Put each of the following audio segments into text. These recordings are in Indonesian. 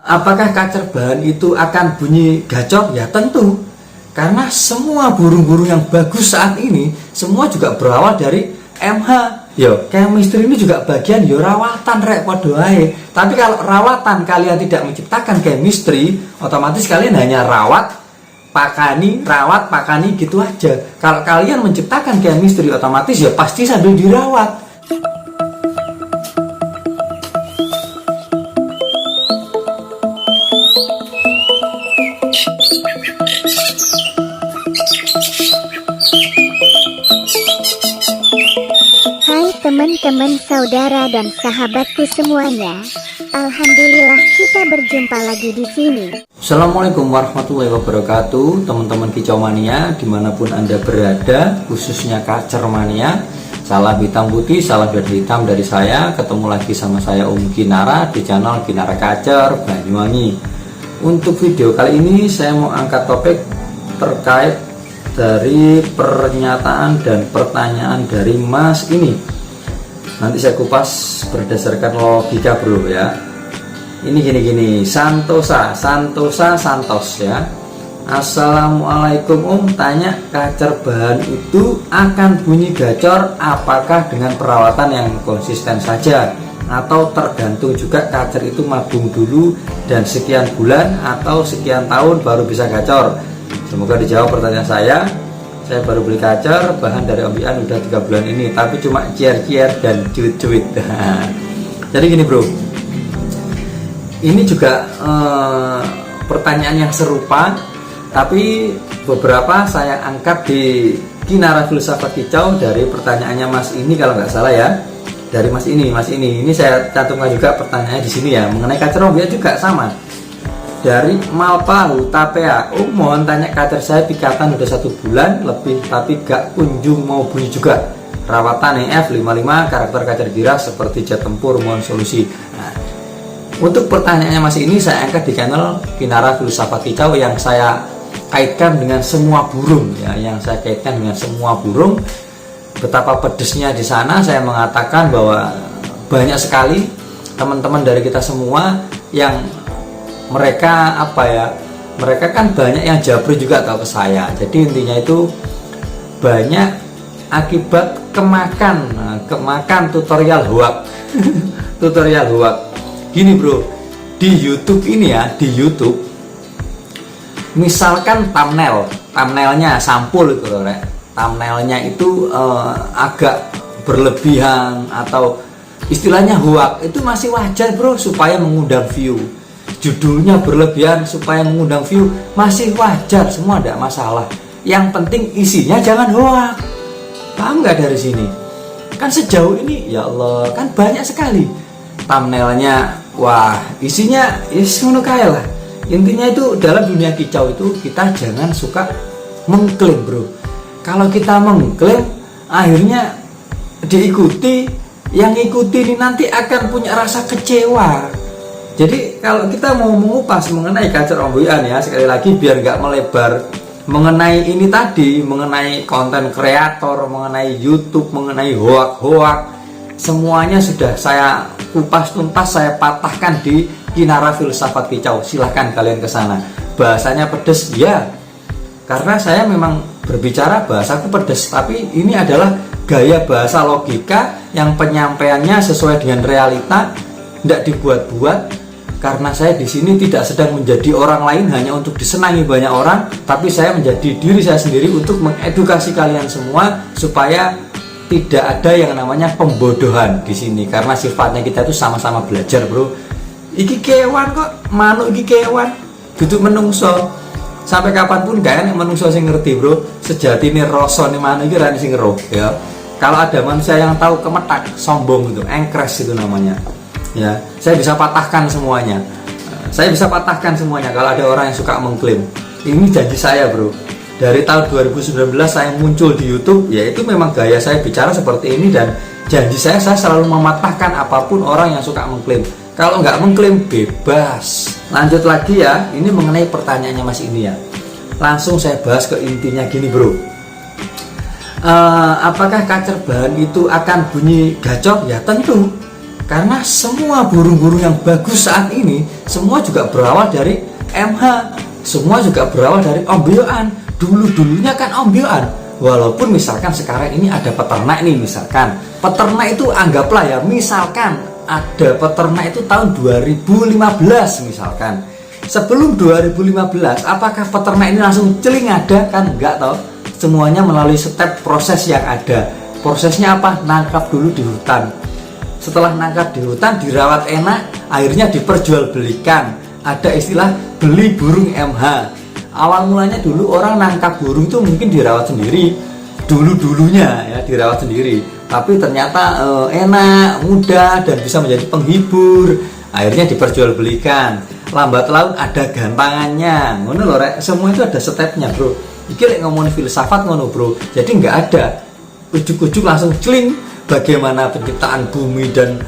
Apakah kacer bahan itu akan bunyi gacor? Ya tentu, karena semua burung-burung yang bagus saat ini semua juga berawal dari MH. Yo, chemistry ini juga bagian rawatan rek podo ae. Tapi kalau rawatan kalian tidak menciptakan chemistry, otomatis kalian hanya rawat pakani gitu aja. Kalau kalian menciptakan chemistry, otomatis ya pasti sambil dirawat. Hai teman-teman, saudara dan sahabatku semuanya. Alhamdulillah kita berjumpa lagi di sini. Assalamualaikum warahmatullahi wabarakatuh, teman-teman kicau mania dimanapun anda berada, khususnya kacer mania. Salam hitam putih, salam hitam dari saya. Ketemu lagi sama saya Kinara di channel Kinara Kacer Banyuwangi. Untuk video kali ini saya mau angkat topik terkait dari pernyataan dan pertanyaan dari Mas ini. Nanti saya kupas berdasarkan logika bro ya. Ini gini Santos ya. Assalamualaikum tanya kacer bahan itu akan bunyi gacor apakah dengan perawatan yang konsisten saja atau tergantung juga kacer itu mabung dulu dan sekian bulan atau sekian tahun baru bisa gacor. Semoga dijawab pertanyaan saya. Saya baru beli kacer bahan dari Om Ian udah 3 bulan ini, tapi cuma cier-cier dan cuit-cuit. Jadi gini bro, ini juga pertanyaan yang serupa, tapi beberapa saya angkat di Kinara Filsafat Kicau dari pertanyaannya Mas ini kalau nggak salah ya, dari Mas ini ini saya cantumkan juga pertanyaannya di sini ya mengenai kacer Om Ian juga sama. Dari Malpahu Tapea, mohon tanya kacer saya pikatan udah 1 bulan lebih tapi gak kunjung mau bunyi juga. Rawatan EF55 karakter kacer gira seperti jet tempur, mohon solusi. Nah, untuk pertanyaannya masih ini saya angkat di channel Kinara Filsafat Kicau yang saya kaitkan dengan semua burung ya, Betapa pedesnya di sana saya mengatakan bahwa banyak sekali teman-teman dari kita semua yang mereka kan banyak yang jabri juga tahu ke saya. Jadi intinya itu banyak akibat kemakan tutorial hoak. Tutorial hoak. Gini bro, di YouTube ini ya, misalkan thumbnailnya sampul itu loh rek. Thumbnailnya itu agak berlebihan atau istilahnya hoak, itu masih wajar bro supaya mengundang view. Judulnya berlebihan supaya mengundang view masih wajar, semua tidak masalah. Yang penting isinya jangan hoak. Paham nggak dari sini? Kan sejauh ini ya Allah kan banyak sekali thumbnailnya, wah isinya ngono kae lah. Intinya itu dalam dunia kicau itu kita jangan suka mengklaim bro. Kalau kita mengklaim akhirnya diikuti, yang ngikuti ini nanti akan punya rasa kecewa. Jadi kalau kita mau mengupas mengenai kacer Om Ian ya, sekali lagi biar nggak melebar mengenai ini tadi, mengenai konten kreator, mengenai YouTube, mengenai hoak, semuanya sudah saya kupas tuntas, saya patahkan di Kinara Filsafat Kicau. Silahkan kalian ke sana. Bahasanya pedes ya, karena saya memang berbicara bahasaku pedes, tapi ini adalah gaya bahasa logika yang penyampaiannya sesuai dengan realita, tidak dibuat-buat. Karena saya di sini tidak sedang menjadi orang lain hanya untuk disenangi banyak orang, tapi saya menjadi diri saya sendiri untuk mengedukasi kalian semua supaya tidak ada yang namanya pembodohan di sini. Karena sifatnya kita itu sama-sama belajar, bro. Iki kewan kok, manuk iki kewan, duduk menungso. Sampai kapanpun gak enak menungso sing ngerti, bro. Sejati ini rasa nih manuk iki rani sing ngeruh, ya. Kalau ada manusia yang tahu kemetak, sombong itu, engkres itu namanya. Ya, saya bisa patahkan semuanya. Kalau ada orang yang suka mengklaim. Ini janji saya bro. Dari tahun 2019 saya muncul di YouTube, yaitu memang gaya saya bicara seperti ini, dan janji saya selalu mematahkan apapun orang yang suka mengklaim. Kalau nggak mengklaim bebas. Lanjut lagi ya, ini mengenai pertanyaannya Mas ini ya. Langsung saya bahas ke intinya gini bro. Apakah kacer bahan itu akan bunyi gacor? Ya tentu. Karena semua burung-burung yang bagus saat ini semua juga berawal dari MH, semua juga berawal dari ombyoan. Dulunya kan ombyoan. Walaupun misalkan sekarang ini ada peternak nih, misalkan peternak itu anggaplah ya, misalkan ada peternak itu tahun 2015 misalkan. Sebelum 2015, apakah peternak ini langsung celing ada? Kan enggak toh. Semuanya melalui step proses yang ada. Prosesnya apa? Nangkap dulu di hutan. Setelah nangkap di hutan, dirawat enak, akhirnya diperjualbelikan. Ada istilah beli burung MH. Awal mulanya dulu orang nangkap burung itu mungkin dirawat sendiri. Dulunya ya dirawat sendiri. Tapi ternyata enak, mudah, dan bisa menjadi penghibur. Akhirnya diperjualbelikan. Lambat laun ada gantangannya. Ngono lho rek, semua itu ada stepnya, Bro. Iki lek ngomongin filsafat ngono, Bro. Jadi nggak ada ujuk-ujuk langsung celing bagaimana penciptaan bumi dan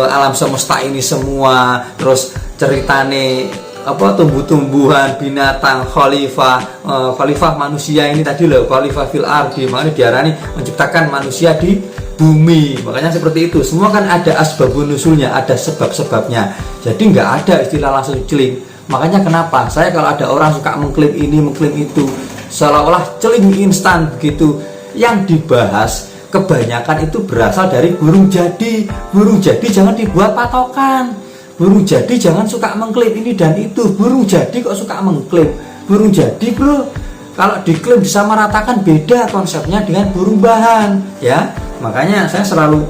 alam semesta ini semua, terus ceritane apa tumbuh-tumbuhan, binatang, khalifah manusia ini tadi loh, khalifah fil ardi, makanya diarani menciptakan manusia di bumi. Makanya seperti itu, semua kan ada asbabun nusulnya, ada sebab-sebabnya. Jadi nggak ada istilah langsung celing. Makanya kenapa saya kalau ada orang suka mengklaim ini mengklaim itu seolah-olah celing instan begitu, yang dibahas kebanyakan itu berasal dari burung jadi. Burung jadi jangan dibuat patokan. Burung jadi jangan suka mengklaim ini dan itu. Burung jadi kok suka mengklaim? Burung jadi, Bro, kalau diklaim disamaratakan beda konsepnya dengan burung bahan, ya. Makanya saya selalu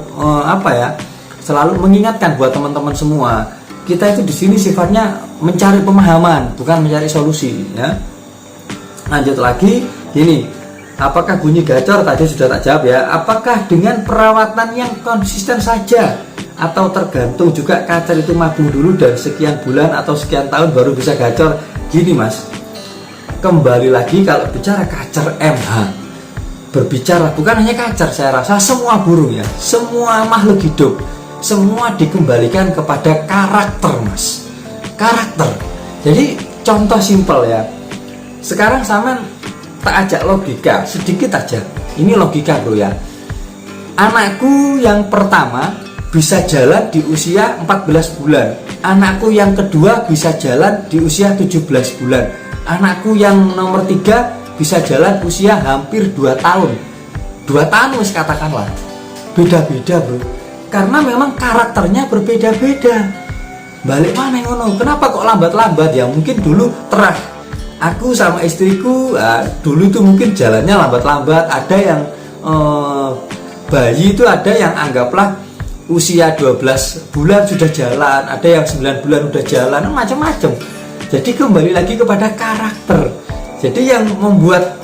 selalu mengingatkan buat teman-teman semua, kita itu di sini sifatnya mencari pemahaman, bukan mencari solusi, ya. Lanjut lagi, gini. Apakah bunyi gacor tadi sudah tak jawab ya? Apakah dengan perawatan yang konsisten saja, atau tergantung juga kacer itu mabung dulu dan sekian bulan atau sekian tahun baru bisa gacor? Gini Mas, kembali lagi kalau bicara kacer MH, berbicara bukan hanya kacer, saya rasa semua burung ya, semua makhluk hidup, semua dikembalikan kepada karakter Mas. Karakter. Jadi contoh simpel ya, sekarang sama tak ajak logika sedikit aja. Ini logika, Bro ya. Anakku yang pertama bisa jalan di usia 14 bulan. Anakku yang kedua bisa jalan di usia 17 bulan. Anakku yang nomor 3 bisa jalan usia hampir 2 tahun. 2 tahun wis katakanlah. Beda-beda, Bro. Karena memang karakternya berbeda-beda. Balik mana ngono? Kenapa kok lambat-lambat ya? Mungkin dulu terah. Aku sama istriku dulu itu mungkin jalannya lambat-lambat. Ada yang bayi itu ada yang anggaplah usia 12 bulan sudah jalan, ada yang 9 bulan udah jalan, macam-macam. Jadi kembali lagi kepada karakter. Jadi yang membuat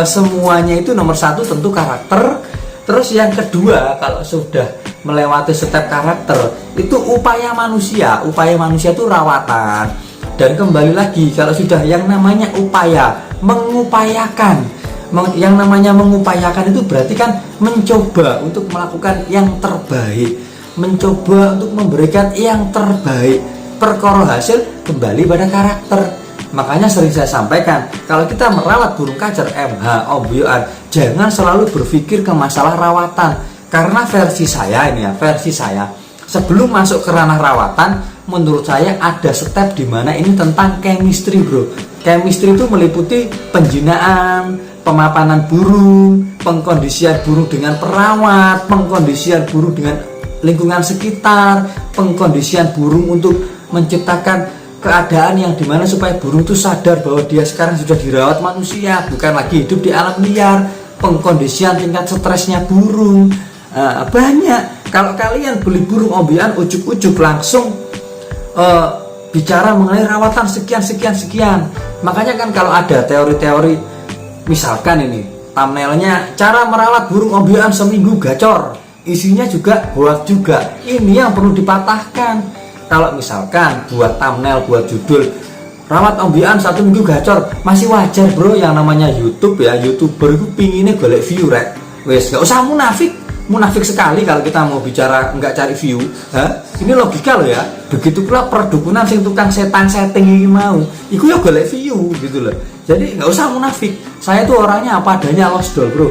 semuanya itu nomor satu tentu karakter. Terus yang kedua, kalau sudah melewati step karakter, itu upaya manusia. Upaya manusia itu rawatan. Dan kembali lagi, kalau sudah yang namanya upaya, mengupayakan. Yang namanya mengupayakan itu berarti kan mencoba untuk melakukan yang terbaik, mencoba untuk memberikan yang terbaik. Perkara hasil kembali pada karakter. Makanya sering saya sampaikan, kalau kita merawat burung kacer MH, ombyoan, jangan selalu berpikir ke masalah rawatan. Karena versi saya ini ya, versi saya, sebelum masuk ke ranah rawatan, menurut saya ada step di mana ini tentang chemistry, Bro. Chemistry itu meliputi penjinaan, pemapanan burung, pengkondisian burung dengan perawat, pengkondisian burung dengan lingkungan sekitar, pengkondisian burung untuk menciptakan keadaan yang dimana supaya burung itu sadar bahwa dia sekarang sudah dirawat manusia, bukan lagi hidup di alam liar. Pengkondisian tingkat stresnya burung, banyak. Kalau kalian beli burung ombyoan ujuk-ujuk langsung bicara mengenai rawatan sekian. Makanya kan kalau ada teori-teori, misalkan ini thumbnailnya cara merawat burung ombyoan seminggu gacor, isinya juga hoax juga. Ini yang perlu dipatahkan. Kalau misalkan buat thumbnail, buat judul rawat ombyoan 1 minggu gacor, masih wajar, Bro. Yang namanya YouTube ya, YouTuber itu pinginnya golek view rek. Wes gak usah munafik sekali kalau kita mau bicara nggak cari view. Ini logika loh ya. Begitu pula perdukunan sing tukang setan setting ini mau, iku ya golek view gitu loh. Jadi nggak usah munafik. Saya tuh orangnya apa adanya, lost doll, Bro.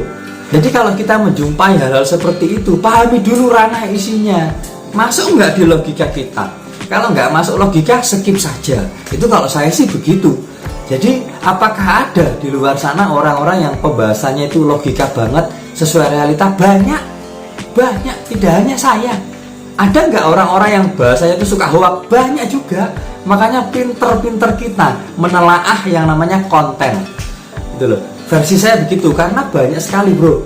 Jadi kalau kita menjumpai hal-hal seperti itu, pahami dulu ranah isinya. masuk nggak di logika kita? Kalau nggak masuk logika, skip saja. Itu kalau saya sih begitu. Jadi apakah ada di luar sana orang-orang yang pembahasannya itu logika banget, sesuai realita? Banyak, tidak hanya saya. Ada nggak orang-orang yang bahasanya itu suka hoak? Banyak juga. Makanya pinter-pinter kita menelaah yang namanya konten. Gitu loh. Versi saya begitu, karena banyak sekali bro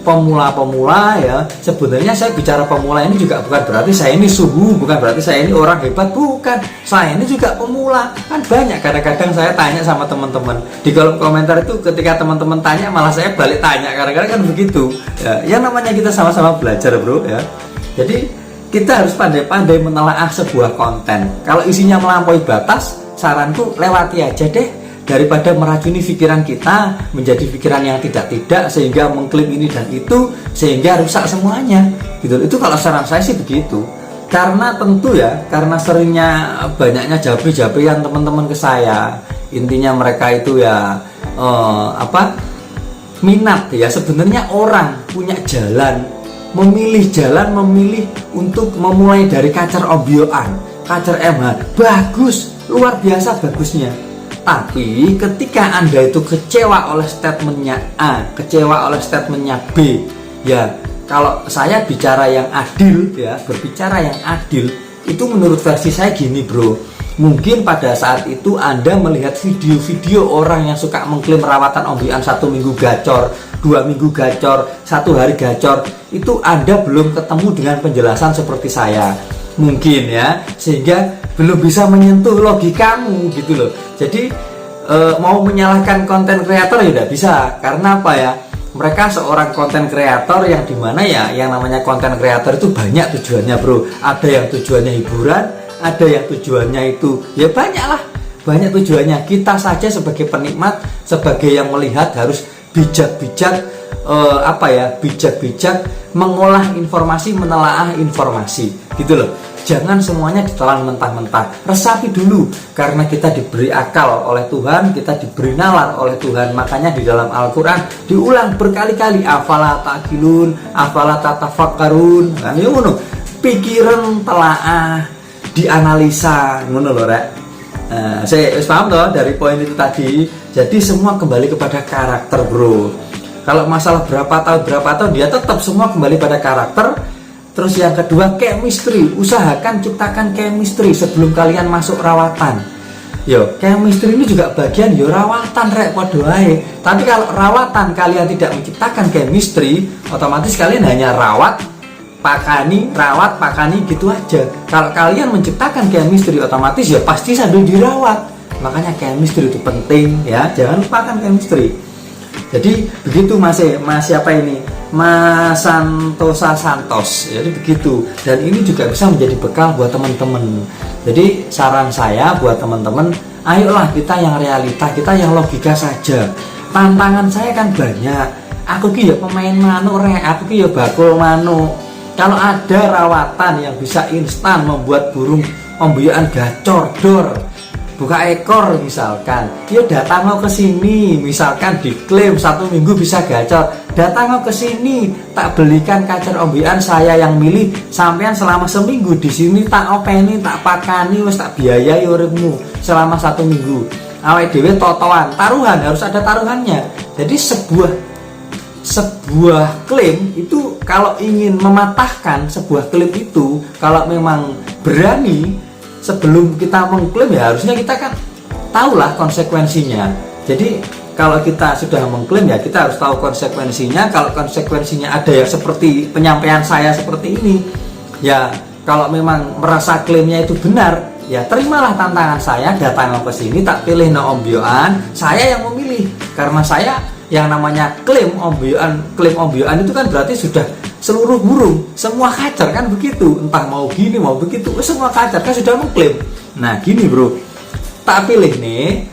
pemula-pemula ya. Sebenarnya saya bicara pemula ini juga bukan berarti saya ini suhu, bukan berarti saya ini orang hebat, bukan. Saya ini juga pemula. Kan banyak kadang-kadang saya tanya sama teman-teman di kolom komentar itu, ketika teman-teman tanya malah saya balik tanya, kadang-kadang kan begitu ya. Yang namanya kita sama-sama belajar bro ya. Jadi kita harus pandai-pandai menelaah sebuah konten. Kalau isinya melampaui batas, saranku lewati aja deh, daripada meracuni pikiran kita menjadi pikiran yang tidak-tidak, sehingga mengklaim ini dan itu, sehingga rusak semuanya gitu. Itu kalau saran saya sih begitu. Karena tentu ya, karena seringnya banyaknya japri-japrian teman-teman ke saya, intinya mereka itu ya minat ya. Sebenarnya orang punya jalan, memilih untuk memulai dari kacer ombyoan, kacer MH, bagus, luar biasa bagusnya. Tapi ketika Anda itu kecewa oleh statementnya A, kecewa oleh statementnya B, ya kalau saya bicara yang adil ya, berbicara yang adil, itu menurut versi saya gini bro. Mungkin pada saat itu Anda melihat video-video orang yang suka mengklaim rawatan ombyoan 1 minggu gacor, 2 minggu gacor, 1 hari gacor, itu Anda belum ketemu dengan penjelasan seperti saya. Mungkin ya, sehingga belum bisa menyentuh logikamu gitu loh. Jadi mau menyalahkan konten kreator ya tidak bisa. Karena apa ya, mereka seorang konten kreator yang dimana ya, yang namanya konten kreator itu banyak tujuannya bro. Ada yang tujuannya hiburan, ada yang tujuannya itu ya banyak tujuannya. Kita saja sebagai penikmat, sebagai yang melihat harus bijak-bijak bijak-bijak mengolah informasi, menelaah informasi gitu loh. Jangan semuanya ditelan mentah-mentah, resapi dulu. Karena kita diberi akal oleh Tuhan, kita diberi nalar oleh Tuhan. Makanya di dalam Al-Quran diulang berkali-kali, afala ta'qilun, afala tatafakkarun. Kan ya ngono, pikiran telaah, dianalisa ngono lho rek. Saya paham toh dari poin itu tadi. Jadi semua kembali kepada karakter bro. Kalau masalah berapa tahun dia tetap semua kembali pada karakter. Terus yang kedua, chemistry. Usahakan ciptakan chemistry sebelum kalian masuk rawatan. Yo, chemistry ini juga bagian rawatan rek podo ae. Tapi kalau rawatan kalian tidak menciptakan chemistry, otomatis kalian hanya rawat pakani gitu aja. Kalau kalian menciptakan chemistry, otomatis ya pasti sambil dirawat. Makanya chemistry itu penting ya, jangan lupakan chemistry. Jadi begitu Mas siapa ini? Mas Santos. Jadi begitu. Dan ini juga bisa menjadi bekal buat teman-teman. Jadi saran saya buat teman-teman, ayolah kita yang realita, kita yang logika saja. Tantangan saya kan banyak. Aku ki ya pemain manuk rek, aku ki ya bakul manuk. Kalau ada rawatan yang bisa instan membuat burung ombyoan gacor dor, buka ekor misalkan, ya datang ke sini, misalkan diklaim 1 minggu bisa gacor, datang ke sini, tak belikan kacer ombyoan saya yang milih, sampean selama seminggu di sini tak openi, tak pakani, wis tak biayai uripmu selama 1 minggu. Awake dhewe totoan, taruhan harus ada taruhannya. Jadi sebuah klaim itu kalau ingin mematahkan sebuah klaim itu, kalau memang berani sebelum kita mengklaim ya harusnya kita kan tahulah konsekuensinya. Jadi kalau kita sudah mengklaim ya kita harus tahu konsekuensinya. Kalau konsekuensinya ada yang seperti penyampaian saya seperti ini, ya kalau memang merasa klaimnya itu benar, ya terimalah tantangan saya, datang ke sini tak pilih no ombyoan, saya yang memilih. Karena saya yang namanya klaim ombyoan itu kan berarti sudah seluruh burung, semua kacer kan begitu, entah mau gini mau begitu, semua kacer kan sudah mengklaim. Nah gini bro, tak pilih nih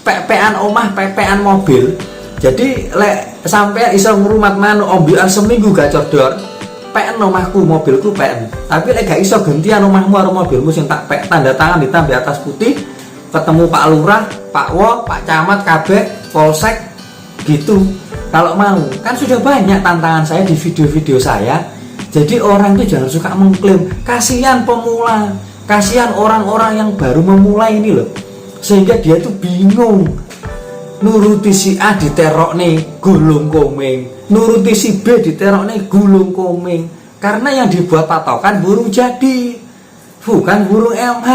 pepean omah, pepean mobil. Jadi sampai iso ngrumat manuk ombyoan seminggu gacor dor, peken omahku, mobilku peken. Tapi gak iso gantian omahmu karo mobilmu sing tak pek tanda tangan ditambah atas putih, ketemu Pak Lurah, Pak Wo, Pak Camat, kabeh, Polsek gitu. Kalau mau, kan sudah banyak tantangan saya di video-video saya. Jadi orang itu jangan suka mengklaim. Kasihan pemula, kasihan orang-orang yang baru memulai ini loh, sehingga dia tuh bingung. Nuruti si A diterok nih gulung komeng, nuruti si B diterok nih gulung komeng, karena yang dibuat patokan burung jadi, bukan burung MH.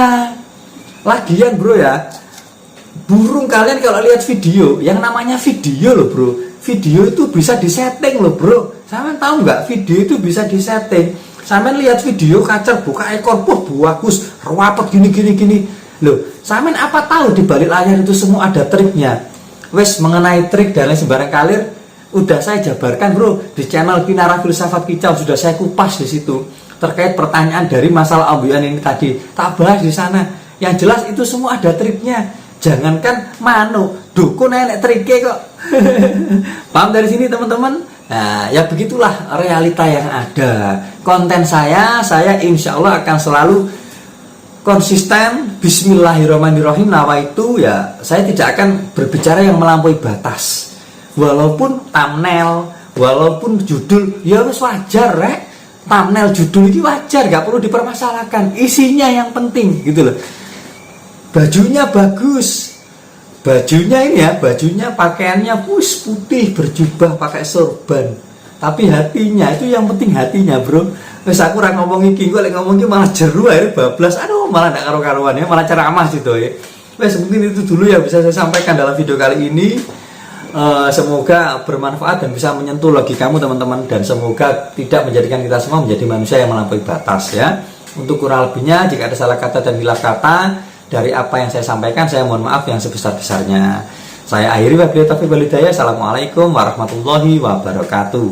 Lagian bro ya, burung kalian kalau lihat video, yang namanya video loh bro, video itu bisa disetting loh bro. Sampean tahu nggak, video itu bisa disetting. Sampean lihat video kacer buka ekor, bagus, rapet gini loh. Sampean apa tahu di balik layar itu semua ada triknya. Wes, mengenai trik dan lain sembarang kalir udah saya jabarkan bro di channel Kinara Filsafat Kicau, sudah saya kupas di situ terkait pertanyaan dari masalah ambuyan ini tadi, tak bahas di sana. Yang jelas itu semua ada triknya. Jangankan dukun nenek triknya kok. Paham dari sini teman-teman? Nah, ya begitulah realita yang ada. Konten saya insya Allah akan selalu konsisten. Bismillahirrahmanirrahim. Nawaitu, ya saya tidak akan berbicara yang melampaui batas. Walaupun thumbnail, walaupun judul, ya harus wajar rek. Thumbnail judul ini wajar, gak perlu dipermasalahkan. Isinya yang penting gitu loh. Bajunya bagus, bajunya ini ya, bajunya pakaiannya putih, berjubah pakai sorban, tapi hatinya itu yang penting, hatinya bro. Terus aku orang ngomong iki, gue ngomong iki malah jeru akhirnya bablas, aduh malah gak karu-karuan ya, malah ceramah gitu ya. Wes mungkin itu dulu ya bisa saya sampaikan dalam video kali ini. Semoga bermanfaat dan bisa menyentuh logikamu teman-teman, dan semoga tidak menjadikan kita semua menjadi manusia yang melampaui batas ya. Untuk kurang lebihnya, jika ada salah kata dan hilaf kata dari apa yang saya sampaikan, saya mohon maaf yang sebesar-besarnya. Saya akhiri, wabillahi taufiq wal hidayah. Assalamualaikum warahmatullahi wabarakatuh.